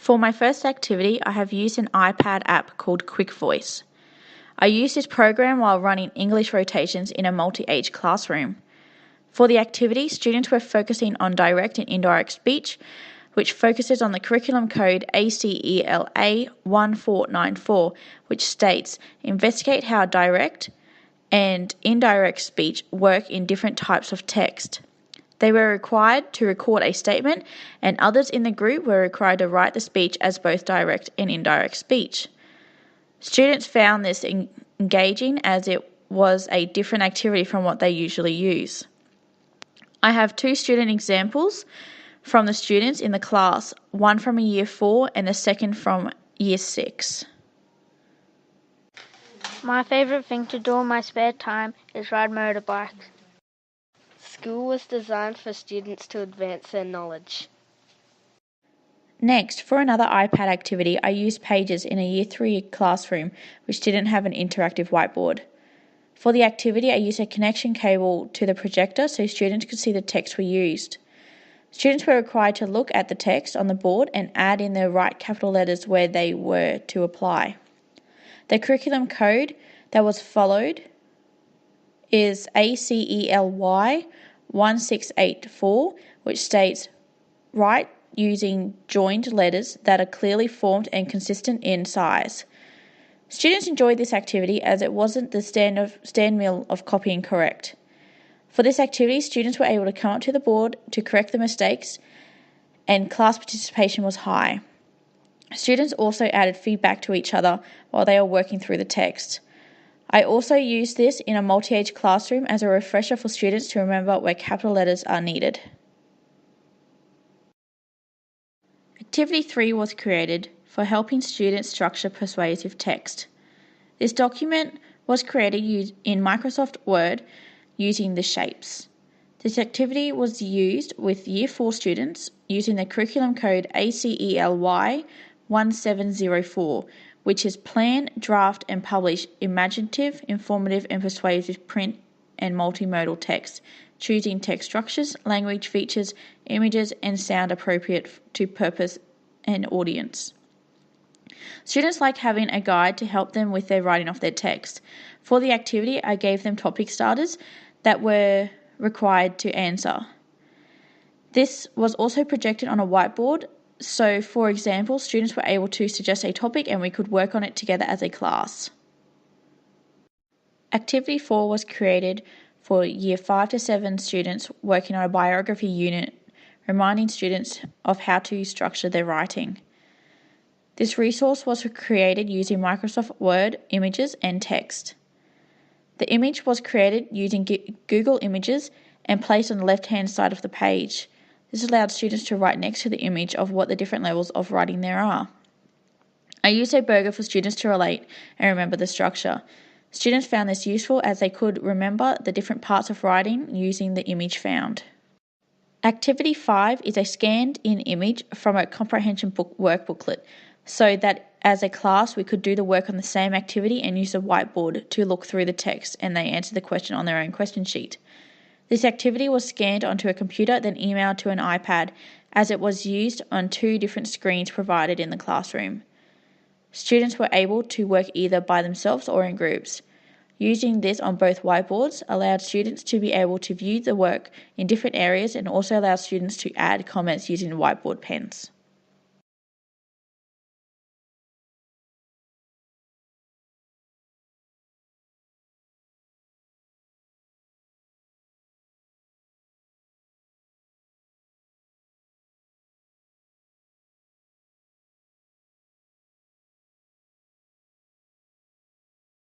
For my first activity, I have used an iPad app called Quick Voice. I used this program while running English rotations in a multi-age classroom. For the activity, students were focusing on direct and indirect speech, which focuses on the curriculum code ACELA 1494, which states, investigate how direct and indirect speech work in different types of text. They were required to record a statement, and others in the group were required to write the speech as both direct and indirect speech. Students found this engaging as it was a different activity from what they usually use. I have two student examples from the students in the class, one from a Year 4 and the second from Year 6. My favourite thing to do in my spare time is ride motorbikes. School was designed for students to advance their knowledge. Next, for another iPad activity, I used Pages in a Year 3 classroom which didn't have an interactive whiteboard. For the activity, I used a connection cable to the projector so students could see the text we used. Students were required to look at the text on the board and add in the right capital letters where they were to apply. The curriculum code that was followed is ACELY 1684, which states, write using joined letters that are clearly formed and consistent in size. Students enjoyed this activity as it wasn't the stand mill of copying correct. For this activity, students were able to come up to the board to correct the mistakes, and class participation was high. Students also added feedback to each other while they were working through the text. I also used this in a multi-age classroom as a refresher for students to remember where capital letters are needed. Activity 3 was created for helping students structure persuasive text. This document was created in Microsoft Word using the shapes. This activity was used with Year 4 students using the curriculum code ACELY 1704, which is plan, draft and publish imaginative, informative and persuasive print and multimodal text, choosing text structures, language features, images and sound appropriate to purpose and audience. Students like having a guide to help them with their writing of their text. For the activity, I gave them topic starters that were required to answer. This was also projected on a whiteboard, so for example, students were able to suggest a topic and we could work on it together as a class. Activity 4 was created for Year 5 to 7 students working on a biography unit, reminding students of how to structure their writing. This resource was created using Microsoft Word, images and text. The image was created using Google Images and placed on the left-hand side of the page. This allowed students to write next to the image of what the different levels of writing there are. I used a burger for students to relate and remember the structure. Students found this useful as they could remember the different parts of writing using the image found. Activity 5 is a scanned-in image from a comprehension workbooklet, so that as a class we could do the work on the same activity and use a whiteboard to look through the text and they answer the question on their own question sheet. This activity was scanned onto a computer, then emailed to an iPad, as it was used on 2 different screens provided in the classroom. Students were able to work either by themselves or in groups. Using this on both whiteboards allowed students to be able to view the work in different areas and also allowed students to add comments using whiteboard pens.